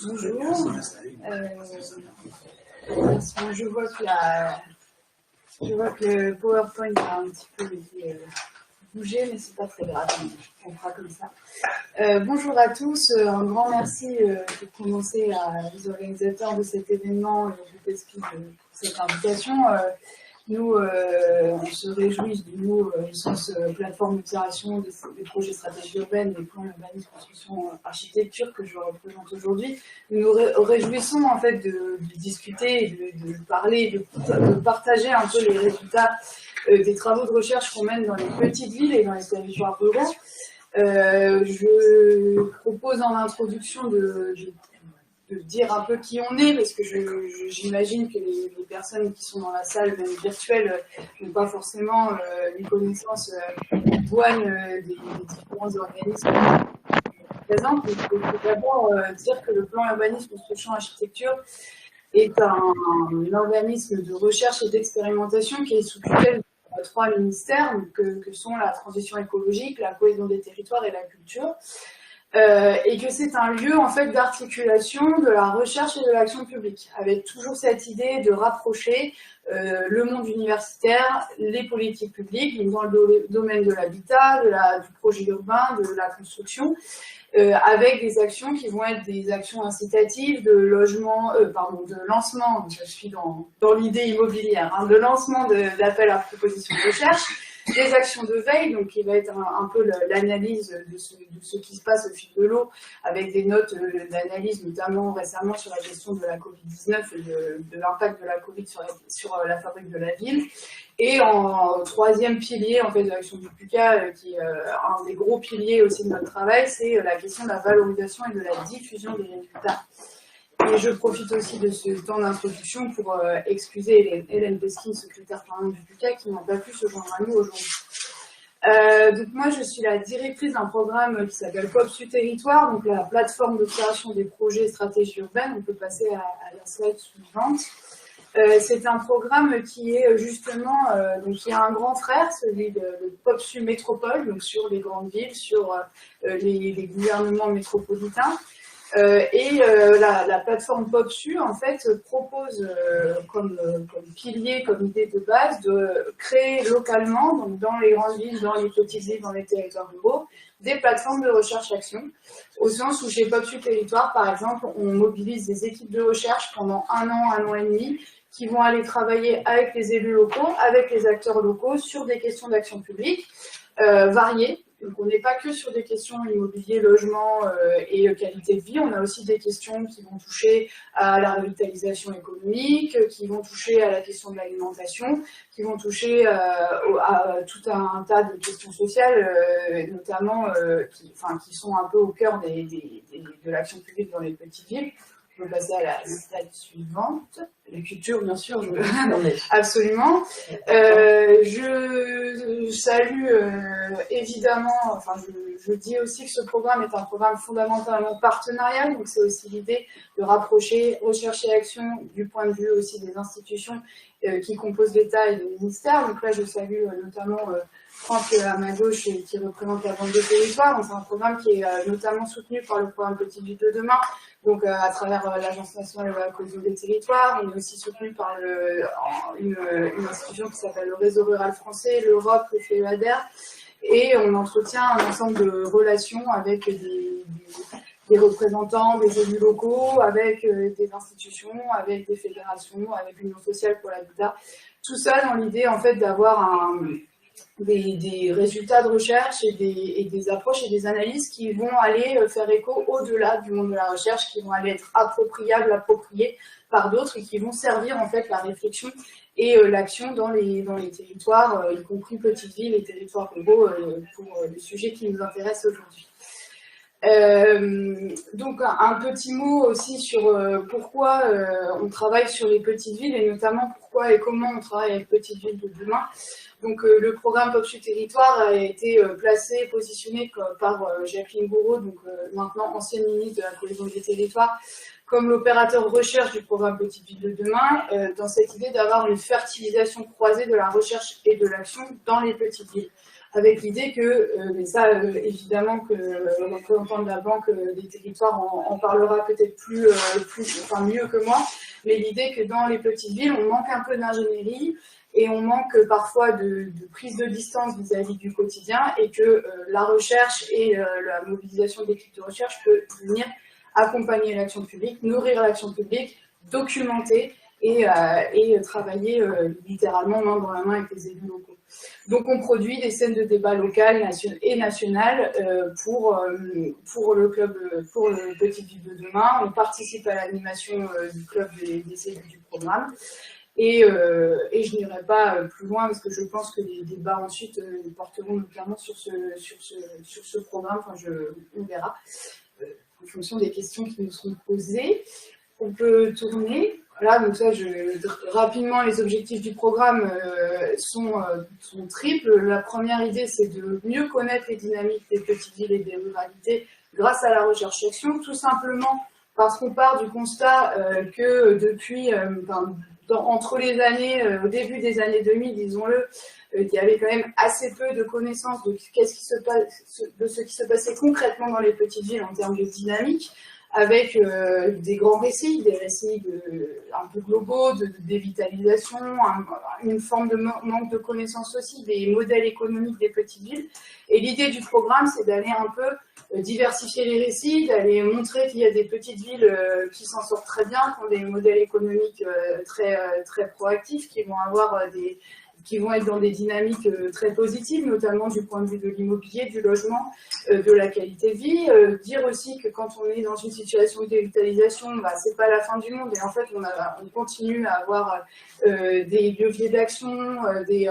Bonjour. Je vois que le PowerPoint a un petit peu bougé, mais c'est pas très grave, on fera comme ça. Bonjour à tous, un grand merci pour commencer aux organisateurs de cet événement et au groupe ESPI pour cette invitation. Nous, on se réjouit du mot sens plateforme d'observation des projets stratégies urbaines, des plans urbanisme, construction, architecture que je représente aujourd'hui. Nous nous réjouissons en fait de discuter, de parler, de partager un peu les résultats des travaux de recherche qu'on mène dans les petites villes et dans les territoires ruraux. Je propose en introduction de dire un peu qui on est, parce que j'imagine que les personnes qui sont dans la salle, même virtuelle, n'ont pas forcément une connaissance douane des différents organismes présents. Donc, je peux d'abord dire que le plan urbanisme, construction, architecture est un organisme de recherche et d'expérimentation qui est sous tutelle de 3 ministères, que sont la transition écologique, la cohésion des territoires et la culture. Et que c'est un lieu en fait d'articulation de la recherche et de l'action publique, avec toujours cette idée de rapprocher le monde universitaire, les politiques publiques, donc dans le domaine de l'habitat, du projet urbain, de la construction, avec des actions qui vont être des actions incitatives de logement, de lancement, je suis dans l'idée immobilière, de lancement d'appels à propositions de recherche, des actions de veille, donc qui va être un peu l'analyse de ce qui se passe au fil de l'eau, avec des notes d'analyse, notamment récemment sur la gestion de la Covid-19 et de l'impact de la Covid sur la fabrique de la ville. Et en troisième pilier en fait, de l'action du PUCA, qui est un des gros piliers aussi de notre travail, c'est la question de la valorisation et de la diffusion des résultats. Et je profite aussi de ce temps d'introduction pour excuser Hélène Peskin, secrétaire permanente du PUCA, qui n'a pas pu se joindre à nous aujourd'hui. Donc moi, je suis la directrice d'un programme qui s'appelle POPSU Territoire, donc la plateforme d'observation des projets et stratégies urbaines. On peut passer à la slide suivante. C'est un programme qui est justement, donc qui a un grand frère, celui de POPSU Métropole, donc sur les grandes villes, sur les gouvernements métropolitains. La plateforme POPSU, en fait, propose comme pilier, comme idée de base, de créer localement, donc dans les grandes villes, dans les petites villes, dans les territoires ruraux, des plateformes de recherche-action, au sens où chez POPSU Territoire, par exemple, on mobilise des équipes de recherche pendant un an et demi, qui vont aller travailler avec les élus locaux, avec les acteurs locaux, sur des questions d'action publique variées. Donc on n'est pas que sur des questions immobilier, logement et qualité de vie, on a aussi des questions qui vont toucher à la revitalisation économique, qui vont toucher à la question de l'alimentation, qui vont toucher à tout un tas de questions sociales, notamment qui sont un peu au cœur de l'action publique dans les petites villes. Je vais passer à la slide suivante. La culture, bien sûr, absolument. Je salue évidemment, je dis aussi que ce programme est un programme fondamentalement partenarial, donc c'est aussi l'idée de rapprocher recherche et action du point de vue aussi des institutions qui composent l'État et les ministères. Donc là, je salue notamment Franck à ma gauche qui représente la Banque des territoires. Donc c'est un programme qui est notamment soutenu par le programme Petites Villes de demain, donc à travers l'Agence nationale de la cohésion des territoires. On est aussi soutenu par une institution qui s'appelle le Réseau rural français, l'Europe, le FEADER, et on entretient un ensemble de relations avec des représentants, des élus locaux, avec des institutions, avec des fédérations, avec l'Union sociale pour l'habitat. Tout ça dans l'idée en fait d'avoir des résultats de recherche et des approches et des analyses qui vont aller faire écho au-delà du monde de la recherche, qui vont aller être appropriées par d'autres et qui vont servir en fait la réflexion et l'action dans les territoires, y compris petites villes et territoires ruraux, pour le sujet qui nous intéresse aujourd'hui. Donc un petit mot aussi sur pourquoi on travaille sur les petites villes et notamment pourquoi et comment on travaille avec Petites Villes de demain. Donc le programme POPSU Territoire a été positionné par Jacqueline Gouraud, donc maintenant ancienne ministre de la cohésion des territoires, comme l'opérateur recherche du programme Petites Villes de demain, dans cette idée d'avoir une fertilisation croisée de la recherche et de l'action dans les petites villes. avec l'idée que, mais ça évidemment que le représentant de la Banque des territoires en parlera peut-être enfin mieux que moi, mais l'idée que dans les petites villes, on manque un peu d'ingénierie et on manque parfois de prise de distance vis-à-vis du quotidien, et que la recherche et la mobilisation d'équipes de recherche peut venir accompagner l'action publique, nourrir l'action publique, documenter et travailler littéralement main dans la main avec les élus locaux. Donc on produit des scènes de débat locales et nationales pour le club, pour le Petite Ville de demain. On participe à l'animation du club des élus du programme. Et je n'irai pas plus loin parce que je pense que les débats ensuite porteront notamment sur ce programme. Enfin, on verra en fonction des questions qui nous seront posées. On peut tourner. Voilà, donc ça, rapidement, les objectifs du programme sont triples. La première idée, c'est de mieux connaître les dynamiques des petites villes et des ruralités grâce à la recherche-action, tout simplement parce qu'on part du constat que depuis, entre les années, au début des années 2000, disons-le, il y avait quand même assez peu de connaissances de ce qui se passait concrètement dans les petites villes en termes de dynamique, avec des grands récits, des récits un peu globaux, de dévitalisation, une forme de manque de connaissances aussi, des modèles économiques des petites villes. Et l'idée du programme, c'est d'aller un peu diversifier les récits, d'aller montrer qu'il y a des petites villes qui s'en sortent très bien, qui ont des modèles économiques très proactifs, qui vont être dans des dynamiques très positives, notamment du point de vue de l'immobilier, du logement, de la qualité de vie. Dire aussi que quand on est dans une situation de dévitalisation, c'est pas la fin du monde, et en fait on continue à avoir des leviers d'action, des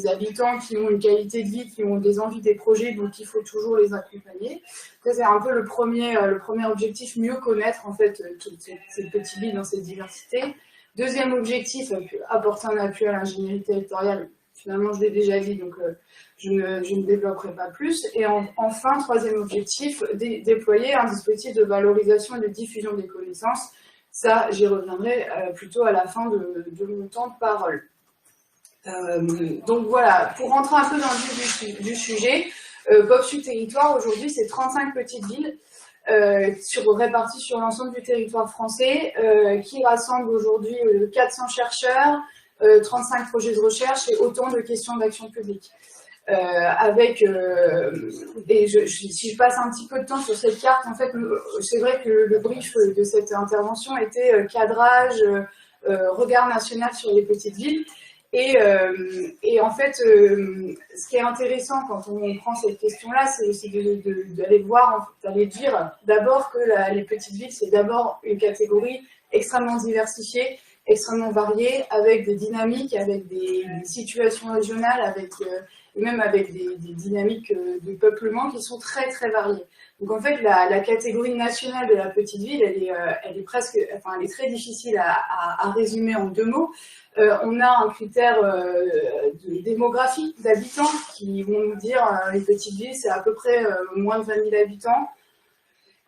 habitants qui ont une qualité de vie, qui ont des envies, des projets, donc il faut toujours les accompagner. Ça, c'est un peu le premier objectif, mieux connaître en fait toutes ces petites villes dans cette diversité. Deuxième objectif, apporter un appui à l'ingénierie territoriale. Finalement, je l'ai déjà dit, donc je ne développerai pas plus. Et enfin, troisième objectif, déployer un dispositif de valorisation et de diffusion des connaissances. Ça, j'y reviendrai plutôt à la fin de mon temps de parole. Donc voilà, pour rentrer un peu dans le vif du sujet, PopSud Territoire, aujourd'hui, c'est 35 petites villes réparties sur l'ensemble du territoire français, qui rassemblent aujourd'hui 400 chercheurs, 35 projets de recherche et autant de questions d'action publique. Si je passe un petit peu de temps sur cette carte, en fait, c'est vrai que le brief de cette intervention était cadrage, regard national sur les petites villes. Et en fait, ce qui est intéressant quand on prend cette question-là, c'est aussi d'aller voir, d'aller dire d'abord que les petites villes, c'est d'abord une catégorie extrêmement diversifiée, extrêmement variée, avec des dynamiques, avec des situations régionales, et même avec des dynamiques de peuplement qui sont très très variées. Donc en fait, la catégorie nationale de la petite ville, elle est très difficile à résumer en deux mots. On a un critère de démographie d'habitants qui vont nous dire les petites villes, c'est à peu près moins de 20 000 habitants.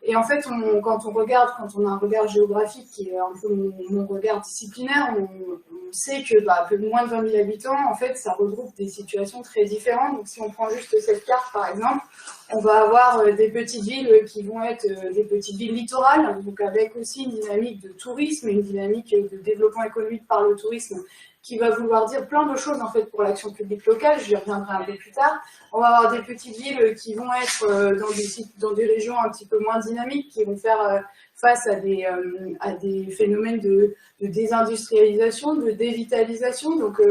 Et en fait, quand on a un regard géographique qui est un peu mon regard disciplinaire, on sait que peu moins de 20 000 habitants, en fait, ça regroupe des situations très différentes. Donc si on prend juste cette carte, par exemple, on va avoir des petites villes qui vont être des petites villes littorales, donc avec aussi une dynamique de tourisme, une dynamique de développement économique par le tourisme, qui va vouloir dire plein de choses en fait pour l'action publique locale, je y reviendrai un peu plus tard. On va avoir des petites villes qui vont être dans des régions un petit peu moins dynamiques, qui vont faire face à des phénomènes de désindustrialisation, de dévitalisation. Donc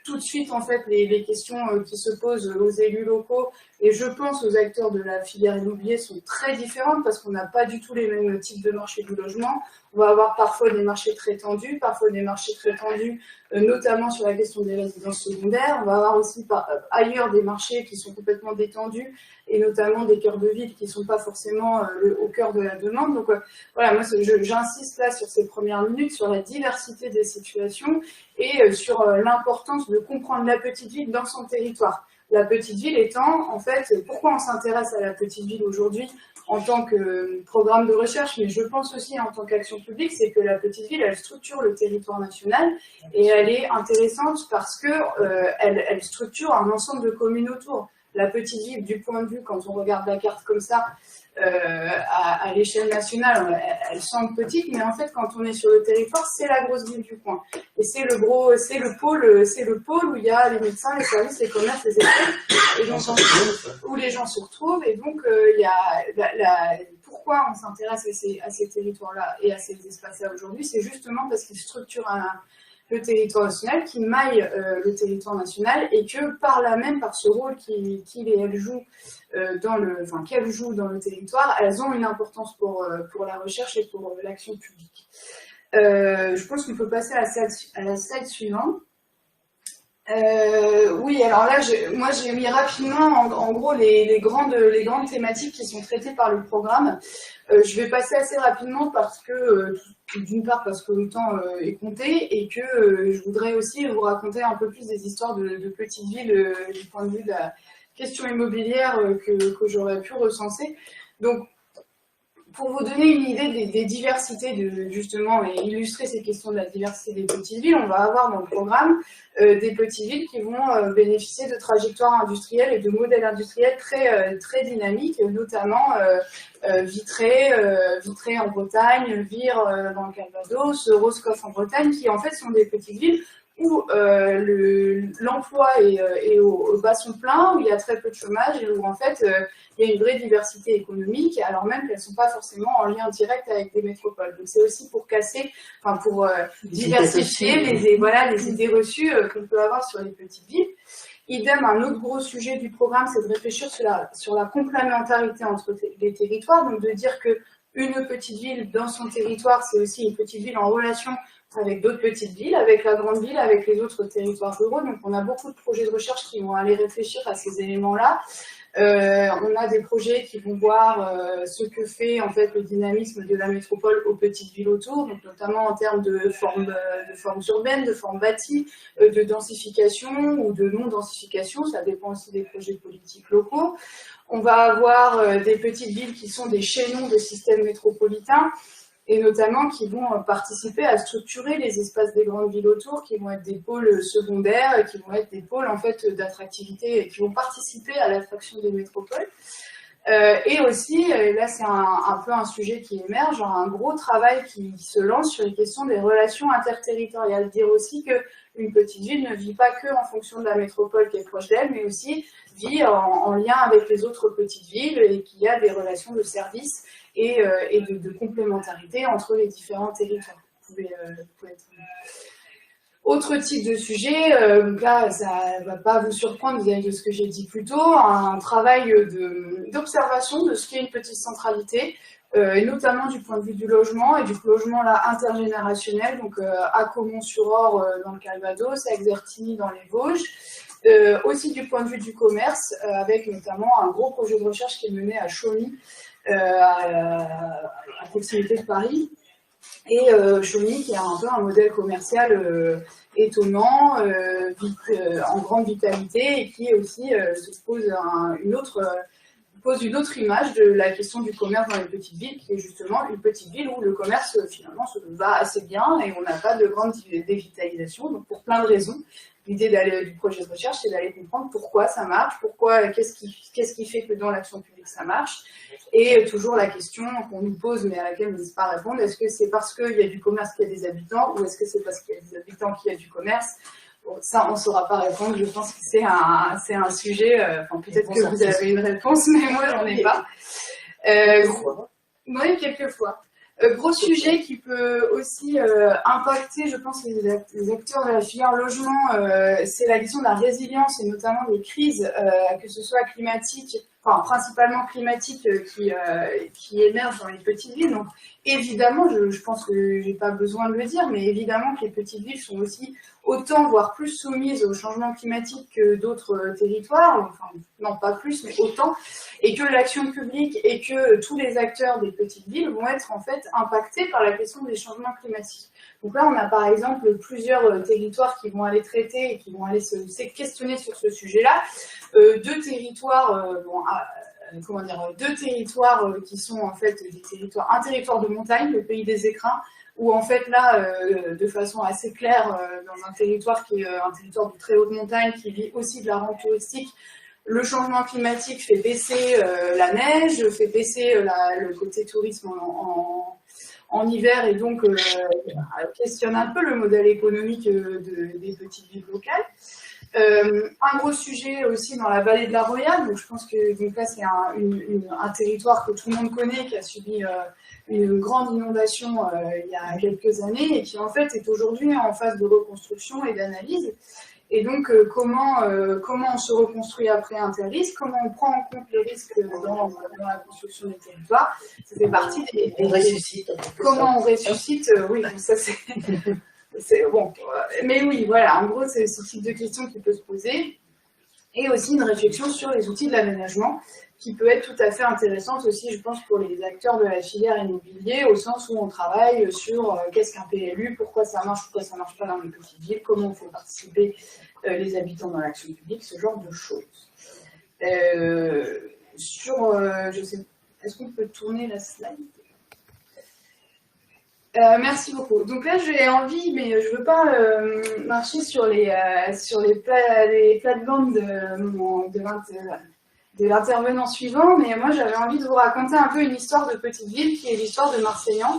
tout de suite en fait les questions qui se posent aux élus locaux et je pense aux acteurs de la filière immobilier sont très différentes parce qu'on n'a pas du tout les mêmes types de marchés du logement. On va avoir parfois des marchés très tendus, notamment sur la question des résidences secondaires. On va avoir aussi ailleurs des marchés qui sont complètement détendus et notamment des cœurs de ville qui ne sont pas forcément au cœur de la demande. Donc voilà, moi j'insiste là sur ces premières minutes, sur la diversité des situations et sur l'importance de comprendre la petite ville dans son territoire. La petite ville étant, en fait, pourquoi on s'intéresse à la petite ville aujourd'hui en tant que programme de recherche, mais je pense aussi en tant qu'action publique, c'est que la petite ville, elle structure le territoire national et elle est intéressante parce que elle structure un ensemble de communes autour. La petite ville, du point de vue, quand on regarde la carte comme ça, à l'échelle nationale, elle semble petite, mais en fait, quand on est sur le territoire, c'est la grosse ville du coin. Et c'est le pôle où il y a les médecins, les services, les commerces, les écoles, et donc où les gens se retrouvent. Et donc, il y a pourquoi on s'intéresse à ces territoires-là et à ces espaces-là aujourd'hui, c'est justement parce qu'ils structurent le territoire national, qui maille le territoire national et que par là même, par ce rôle qu'il et elle jouent qu'elles jouent dans le territoire, elles ont une importance pour la recherche et pour l'action publique. Je pense qu'on peut passer à la slide suivante. Oui, alors là, moi j'ai mis rapidement en gros les grandes thématiques qui sont traitées par le programme. Je vais passer assez rapidement parce que, d'une part parce que le temps est compté et que je voudrais aussi vous raconter un peu plus des histoires de petites villes du point de vue de la question immobilière que j'aurais pu recenser. Donc, pour vous donner une idée des diversités, justement, et illustrer ces questions de la diversité des petites villes, on va avoir dans le programme des petites villes qui vont bénéficier de trajectoires industrielles et de modèles industriels très dynamiques, notamment Vitré en Bretagne, Vire dans le Calvados, Roscoff en Bretagne, qui en fait sont des petites villes où l'emploi est au bas son plein, où il y a très peu de chômage et où en fait il y a une vraie diversité économique, alors même qu'elles ne sont pas forcément en lien direct avec des métropoles. Donc c'est aussi pour casser, pour diversifier les idées reçues qu'on peut avoir sur les petites villes. Idem, un autre gros sujet du programme, c'est de réfléchir sur la complémentarité entre les territoires, donc de dire que une petite ville dans son territoire, c'est aussi une petite ville en relation avec d'autres petites villes, avec la grande ville, avec les autres territoires ruraux. Donc on a beaucoup de projets de recherche qui vont aller réfléchir à ces éléments-là. On a des projets qui vont voir ce que fait en fait le dynamisme de la métropole aux petites villes autour, donc notamment en termes de formes urbaines, de formes bâties, de densification ou de non-densification, ça dépend aussi des projets politiques locaux. On va avoir des petites villes qui sont des chaînons de systèmes métropolitains, et notamment qui vont participer à structurer les espaces des grandes villes autour, qui vont être des pôles secondaires, qui vont être des pôles en fait d'attractivité, qui vont participer à l'attraction des métropoles. Et aussi, là c'est un peu un sujet qui émerge, un gros travail qui se lance sur les questions des relations interterritoriales. Dire aussi qu'une petite ville ne vit pas que en fonction de la métropole qui est proche d'elle, mais aussi vit en lien avec les autres petites villes et qu'il y a des relations de service et de complémentarité entre les différents territoires. Vous pouvez être... Autre type de sujet, là ça ne va pas vous surprendre vis-à-vis de ce que j'ai dit plus tôt, un travail d'observation de ce qu'est une petite centralité, et notamment du point de vue du logement, et du logement là intergénérationnel, donc à Caumont-sur-Orge dans le Calvados, à Exertigny dans les Vosges, aussi du point de vue du commerce, avec notamment un gros projet de recherche qui est mené à Chauny, à proximité de Paris. Et Chauny qui a un peu un modèle commercial étonnant, en grande vitalité et qui aussi se pose une autre image de la question du commerce dans les petites villes, qui est justement une petite ville où le commerce finalement se va assez bien et on n'a pas de grande dévitalisation, donc pour plein de raisons. L'idée du projet de recherche, c'est d'aller comprendre pourquoi ça marche, qu'est-ce qui fait que dans l'action publique ça marche. Et toujours la question qu'on nous pose, mais à laquelle on n'ose pas répondre, est-ce que c'est parce qu'il y a du commerce qu'il y a des habitants, ou est-ce que c'est parce qu'il y a des habitants qu'il y a du commerce? Bon, ça, on ne saura pas répondre. Je pense que c'est un sujet, peut-être que vous avez une réponse, mais moi, j'en ai pas. Oui, quelquefois. Gros sujet qui peut aussi impacter, je pense, les acteurs de la filière logement, c'est la question de la résilience et notamment des crises, que ce soit climatiques, enfin principalement climatiques qui émergent dans les petites villes. Donc évidemment, je pense que j'ai pas besoin de le dire, mais évidemment que les petites villes sont aussi autant, voire plus soumises au changement climatique que d'autres territoires, enfin non pas plus, mais autant, et que l'action publique et que tous les acteurs des petites villes vont être en fait impactés par la question des changements climatiques. Donc là, on a par exemple plusieurs territoires qui vont aller traiter et qui vont aller se questionner sur ce sujet-là. Deux territoires, deux territoires qui sont en fait des territoires, un territoire de montagne, le pays des écrins, où en fait là, de façon assez claire, dans un territoire qui est un territoire de très haute montagne, qui vit aussi de la rente touristique, le changement climatique fait baisser la neige, fait baisser le côté tourisme en hiver, et donc questionne un peu le modèle économique des petites villes locales. Un gros sujet aussi dans la vallée de la Roya, donc je pense que donc là c'est un territoire que tout le monde connaît, qui a subi une grande inondation il y a quelques années et qui en fait est aujourd'hui en phase de reconstruction et d'analyse. Et donc comment on se reconstruit après un tel risque, comment on prend en compte le risque dans la construction des territoires, ça fait partie des on ressuscite. Comment on ressuscite, oui, ça c'est bon. Mais oui, voilà, en gros c'est ce type de question qui peut se poser. Et aussi une réflexion sur les outils de l'aménagement, qui peut être tout à fait intéressante aussi, je pense, pour les acteurs de la filière immobilier, au sens où on travaille sur qu'est-ce qu'un PLU, pourquoi ça marche pas dans les petites villes, comment on fait participer les habitants dans l'action publique, ce genre de choses. Je sais, est-ce qu'on peut tourner la slide ? Merci beaucoup. Donc là, j'ai envie, mais je ne veux pas marcher sur les plates-bandes de l'intervenant suivant, mais moi, j'avais envie de vous raconter un peu une histoire de petite ville, qui est l'histoire de Marseillan.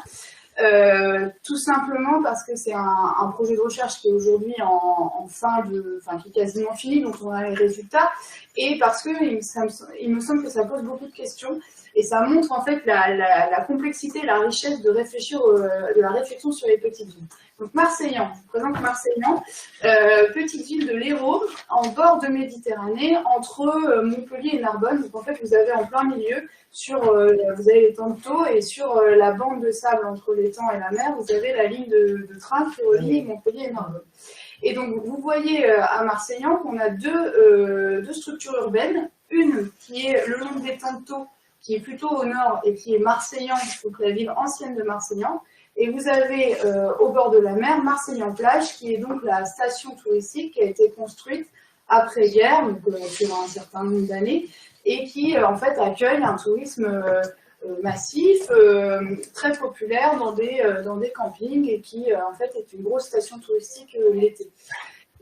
Tout simplement parce que c'est un projet de recherche qui est aujourd'hui qui est quasiment fini, donc on a les résultats, et parce que il me semble que ça pose beaucoup de questions, et ça montre en fait la complexité, la richesse de la réflexion sur les petites villes. Donc Marseillan, je vous présente Marseillan, petite ville de l'Hérault, en bord de Méditerranée, entre Montpellier et Narbonne. Donc en fait, vous avez en plein milieu, vous avez l'étang de Thau, et sur la bande de sable entre l'étang et la mer, vous avez la ligne de train qui relie Montpellier et Narbonne. Et donc vous voyez à Marseillan qu'on a deux structures urbaines, une qui est le long de l'étang de Thau, qui est plutôt au nord et qui est Marseillan, donc la ville ancienne de Marseillan. Et vous avez au bord de la mer Marseillan-Plage, qui est donc la station touristique qui a été construite après-guerre, donc sur un certain nombre d'années, et qui en fait accueille un tourisme massif, très populaire dans des campings, et qui en fait est une grosse station touristique l'été.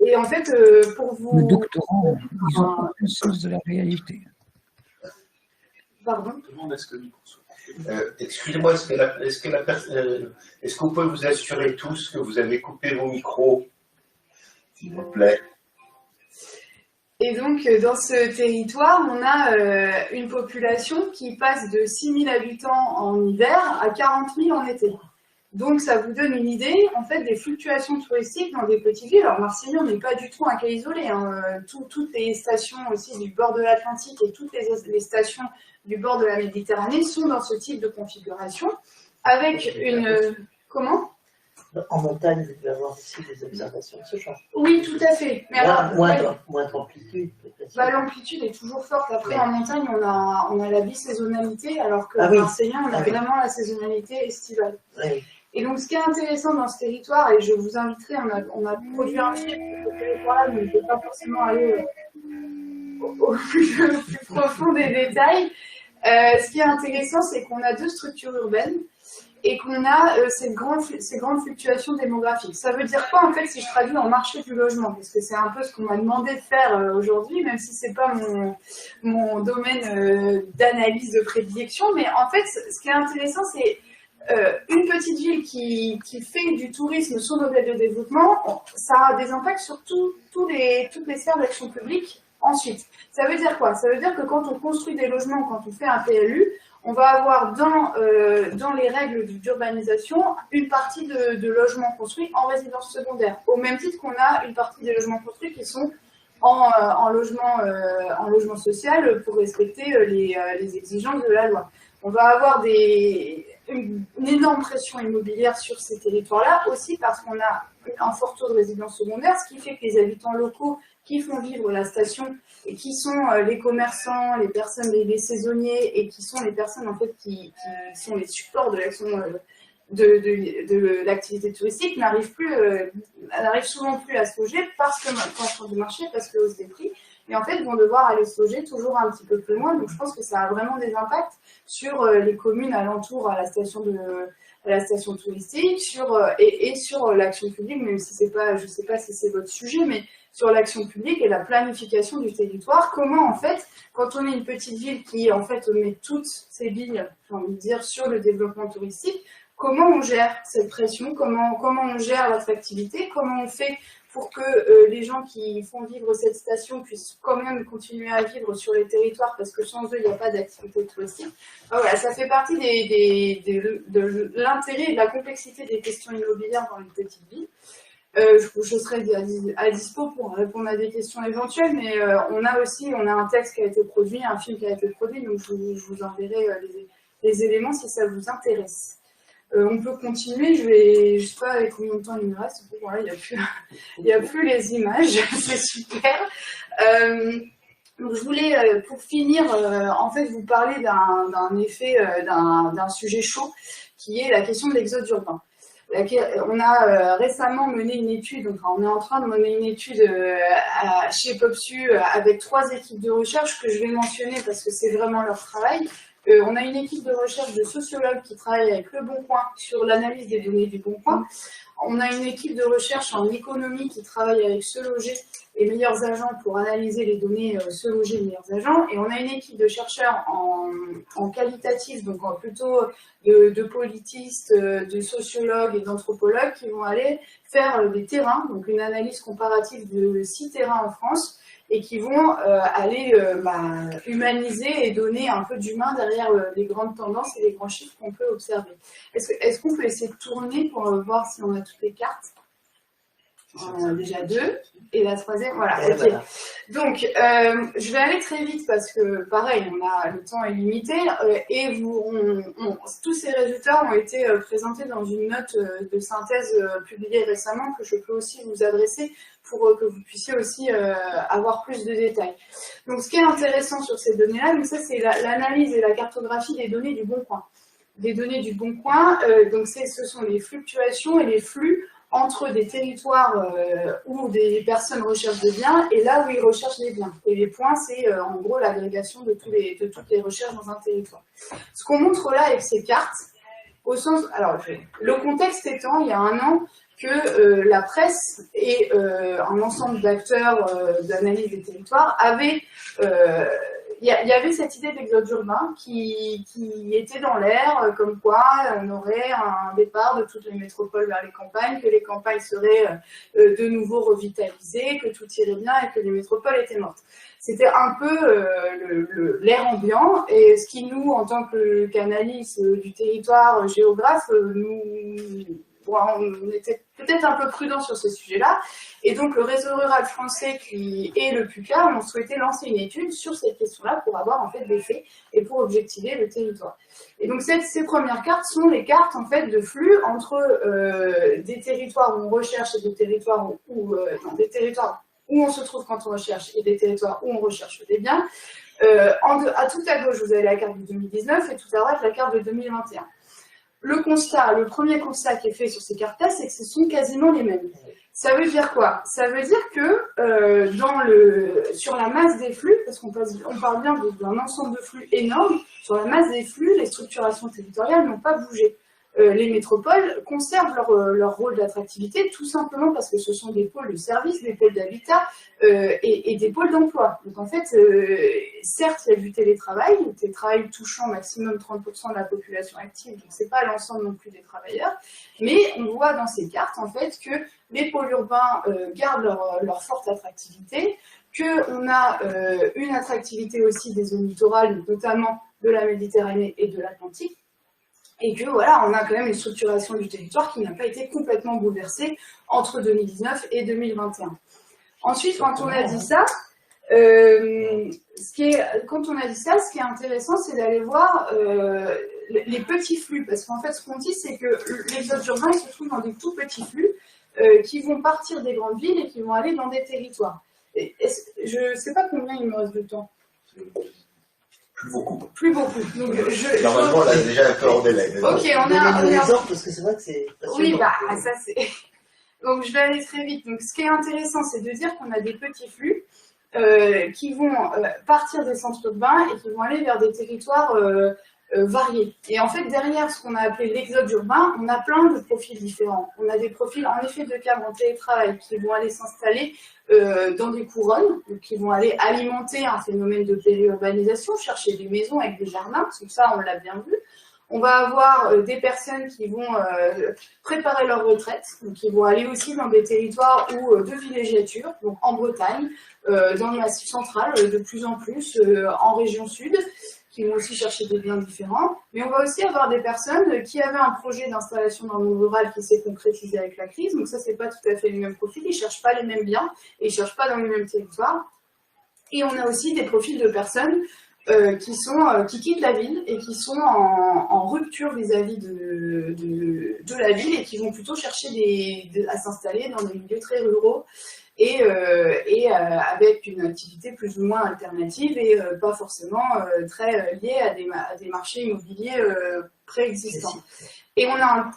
Et en fait, pour vous... Le doctorant, ils ont conscience de la réalité. Pardon ? Excusez-moi, est-ce que vous pouvez vous assurer tous que vous avez coupé vos micros, s'il vous plaît? Et donc, dans ce territoire, on a une population qui passe de 6 000 habitants en hiver à 40 000 en été. Donc, ça vous donne une idée, en fait, des fluctuations touristiques dans des petites villes. Alors, Marseillan n'est pas du tout un cas isolé, hein. Toutes les stations aussi du bord de l'Atlantique et toutes les stations du bord de la Méditerranée sont dans ce type de configuration, avec une... Comment ? En montagne, vous devez avoir aussi des observations de ce genre. Oui, tout à fait. Mais moins d'amplitude, peut-être. L'amplitude est toujours forte. Après, en montagne, on a la bisaisonnalité, alors que Marseillan, on a vraiment la saisonnalité estivale. Oui. Et donc, ce qui est intéressant dans ce territoire, et je vous inviterai, on a produit un film sur ce territoire-là, mais je ne peux pas forcément aller au plus profond des détails. Ce qui est intéressant, c'est qu'on a deux structures urbaines et qu'on a ces grandes fluctuations démographiques. Ça veut dire quoi, en fait, si je traduis en marché du logement? Parce que c'est un peu ce qu'on m'a demandé de faire aujourd'hui, même si ce n'est pas mon domaine d'analyse de prédilection. Mais en fait, ce qui est intéressant, c'est une petite ville qui fait du tourisme son modèle de développement, ça a des impacts sur toutes les sphères d'action publique ensuite. Ça veut dire quoi? Ça veut dire que quand on construit des logements, quand on fait un PLU, on va avoir dans les règles d'urbanisation une partie de logements construits en résidence secondaire, au même titre qu'on a une partie des logements construits qui sont en logement social pour respecter les exigences de la loi. On va avoir une énorme pression immobilière sur ces territoires-là, aussi parce qu'on a un fort taux de résidence secondaire, ce qui fait que les habitants locaux qui font vivre la station et qui sont les commerçants, les personnes, les saisonniers et qui sont les personnes en fait qui sont les supports de l'action de l'activité touristique n'arrivent souvent plus à se loger parce que maintenant du marché, parce que hausse des prix, et en fait vont devoir aller se loger toujours un petit peu plus loin. Donc je pense que ça a vraiment des impacts sur les communes alentour à la station touristique, et sur l'action publique, même si c'est pas, je sais pas si c'est votre sujet, mais sur l'action publique et la planification du territoire. Comment en fait, quand on est une petite ville qui en fait met toutes ses billes, j'ai envie de dire, sur le développement touristique, comment on gère cette pression, comment on gère l'attractivité, comment on fait pour que les gens qui font vivre cette station puissent quand même continuer à vivre sur les territoires, parce que sans eux, il n'y a pas d'activité touristique. Enfin, voilà, ça fait partie de l'intérêt et de la complexité des questions immobilières dans une petite ville. Je serai à dispo pour répondre à des questions éventuelles, mais on a un texte qui a été produit, un film qui a été produit, donc je vous enverrai les éléments si ça vous intéresse. On peut continuer, je sais pas avec combien de temps il me reste, voilà, il n'y a plus les images, c'est super. Donc je voulais, pour finir, en fait, vous parler d'un sujet chaud, qui est la question de l'exode urbain. On a récemment mené une étude, enfin on est en train de mener une étude chez PopSu avec 3 équipes de recherche que je vais mentionner parce que c'est vraiment leur travail. On a une équipe de recherche de sociologues qui travaille avec Le Bon Coin sur l'analyse des données du Bon Coin. On a une équipe de recherche en économie qui travaille avec Se Loger et Meilleurs Agents pour analyser les données Se Loger et Meilleurs Agents. Et on a une équipe de chercheurs en qualitatif, donc plutôt de politistes, de sociologues et d'anthropologues qui vont aller faire des terrains, donc une analyse comparative de 6 terrains en France, et qui vont aller humaniser et donner un peu d'humain derrière les grandes tendances et les grands chiffres qu'on peut observer. Est-ce qu'on peut essayer de tourner pour voir si on a toutes les cartes? Déjà 2, et la 3e, voilà, ok. Voilà. Donc, je vais aller très vite parce que, pareil, le temps est limité, et tous ces résultats ont été présentés dans une note de synthèse publiée récemment que je peux aussi vous adresser pour que vous puissiez aussi avoir plus de détails. Donc, ce qui est intéressant sur ces données-là, donc ça c'est l'analyse et la cartographie des données du Bon Coin. Des données du Bon Coin, donc ce sont les fluctuations et les flux entre des territoires où des personnes recherchent des biens et là où ils recherchent des biens. Et les points, c'est en gros l'agrégation de toutes les recherches dans un territoire. Ce qu'on montre là avec ces cartes, le contexte étant, il y a un an, que la presse et un ensemble d'acteurs d'analyse des territoires avaient... Il y avait cette idée d'exode urbain qui était dans l'air, comme quoi on aurait un départ de toutes les métropoles vers les campagnes, que les campagnes seraient de nouveau revitalisées, que tout irait bien et que les métropoles étaient mortes. C'était un peu l'air ambiant, et ce qui nous, en tant qu'analyste du territoire, géographe, on était peut-être un peu prudents sur ces sujets-là. Et donc, le réseau rural français et le PUCA ont souhaité lancer une étude sur cette question-là pour avoir en fait des faits et pour objectiver le territoire. Et donc, ces premières cartes sont les cartes en fait de flux entre des territoires où on recherche et des territoires des territoires où on se trouve quand on recherche et des territoires où on recherche des biens. Tout à gauche, vous avez la carte de 2019 et tout à droite, la carte de 2021. Le premier constat qui est fait sur ces cartes-là, c'est que ce sont quasiment les mêmes. Ça veut dire quoi? Ça veut dire que sur la masse des flux, parce qu'on parle bien d'un ensemble de flux énorme, sur la masse des flux, les structurations territoriales n'ont pas bougé. Les métropoles conservent leur rôle d'attractivité, tout simplement parce que ce sont des pôles de services, des pôles d'habitat et des pôles d'emploi. Donc en fait, certes, il y a du télétravail touchant maximum 30% de la population active, donc c'est pas l'ensemble non plus des travailleurs, mais on voit dans ces cartes en fait que les pôles urbains gardent leur forte attractivité, qu'on a une attractivité aussi des zones littorales, notamment de la Méditerranée et de l'Atlantique, et que voilà, on a quand même une structuration du territoire qui n'a pas été complètement bouleversée entre 2019 et 2021. Ensuite, quand on a dit ça, ce qui est intéressant, c'est d'aller voir les petits flux. Parce qu'en fait, ce qu'on dit, c'est que l'exode urbain il se trouve dans des tout petits flux qui vont partir des grandes villes et qui vont aller dans des territoires. Je ne sais pas combien il me reste de temps. Plus beaucoup. Plus beaucoup. Donc, Normalement, on a déjà un peu hors délai. Ok, on Donnez-nous a... l'exemple parce que c'est vrai que c'est Oui, passionnant. ça c'est... Donc je vais aller très vite. Donc ce qui est intéressant, c'est de dire qu'on a des petits flux qui vont partir des centres urbains et qui vont aller vers des territoires variés. Et en fait, derrière ce qu'on a appelé l'exode urbain, on a plein de profils différents. On a des profils en effet de cadres en télétravail qui vont aller s'installer dans des couronnes, donc qui vont aller alimenter un phénomène de périurbanisation, chercher des maisons avec des jardins, tout ça on l'a bien vu. On va avoir des personnes qui vont préparer leur retraite, donc qui vont aller aussi dans des territoires de villégiature, donc en Bretagne, dans le Massif central, de plus en plus, en région sud, qui vont aussi chercher des biens différents. Mais on va aussi avoir des personnes qui avaient un projet d'installation dans le monde rural qui s'est concrétisé avec la crise, donc ça c'est pas tout à fait le même profil, ils ne cherchent pas les mêmes biens, et ils ne cherchent pas dans les mêmes territoires. Et on a aussi des profils de personnes qui quittent la ville et qui sont en rupture vis-à-vis de la ville et qui vont plutôt chercher à s'installer dans des milieux très ruraux et avec une activité plus ou moins alternative et pas forcément très liée à des marchés immobiliers préexistants. Et on a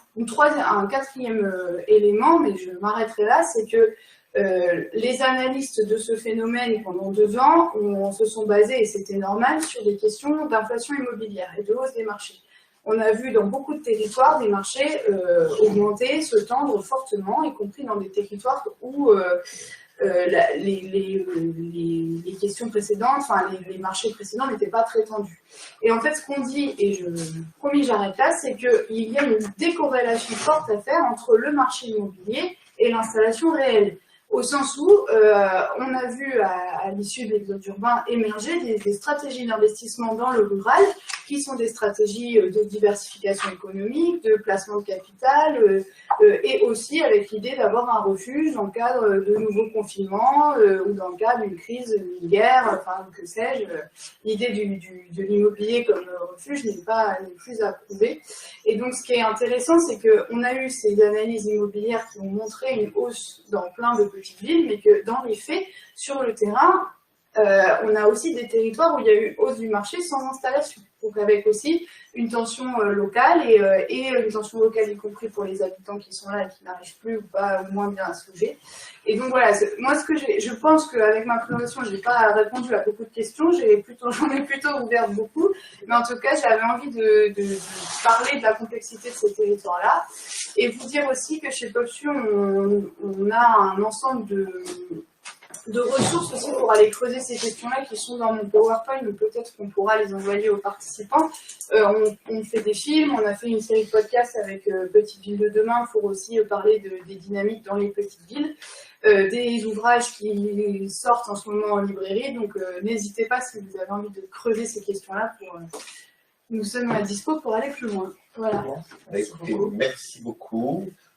un quatrième élément, mais je m'arrêterai là, c'est que les analystes de ce phénomène pendant 2 ans se sont basés, et c'était normal, sur des questions d'inflation immobilière et de hausse des marchés. On a vu dans beaucoup de territoires des marchés augmenter, se tendre fortement, y compris dans des territoires où les questions précédentes, enfin les marchés précédents n'étaient pas très tendus. Et en fait, ce qu'on dit, et promis j'arrête là, c'est qu'il y a une décorrélation forte à faire entre le marché immobilier et l'installation réelle. Au sens où on a vu à l'issue de l'exode urbain émerger des stratégies d'investissement dans le rural qui sont des stratégies de diversification économique, de placement de capital et aussi avec l'idée d'avoir un refuge dans le cadre de nouveaux confinements ou dans le cadre d'une crise, d'une guerre, enfin que sais-je. L'idée de l'immobilier comme refuge n'est plus approuvée. Et donc ce qui est intéressant, c'est qu'on a eu ces analyses immobilières qui ont montré une hausse dans plein de petites villes, mais que dans les faits, sur le terrain, on a aussi des territoires où il y a eu hausse du marché sans installation. Donc avec aussi une tension locale et une tension locale y compris pour les habitants qui sont là et qui n'arrivent plus ou pas moins bien à se loger. Et donc voilà, moi je pense qu'avec ma présentation, je n'ai pas répondu à beaucoup de questions, j'en ai plutôt ouvert beaucoup, mais en tout cas j'avais envie de parler de la complexité de ces territoires-là et vous dire aussi que chez Popsu, on a un ensemble de ressources aussi pour aller creuser ces questions-là qui sont dans mon PowerPoint, mais peut-être qu'on pourra les envoyer aux participants. On fait des films, on a fait une série de podcasts avec Petite Ville de Demain pour aussi parler des dynamiques dans les petites villes, des ouvrages qui sortent en ce moment en librairie, donc n'hésitez pas si vous avez envie de creuser ces questions-là. Nous sommes à dispo pour aller plus loin. Voilà. Écoutez, merci beaucoup.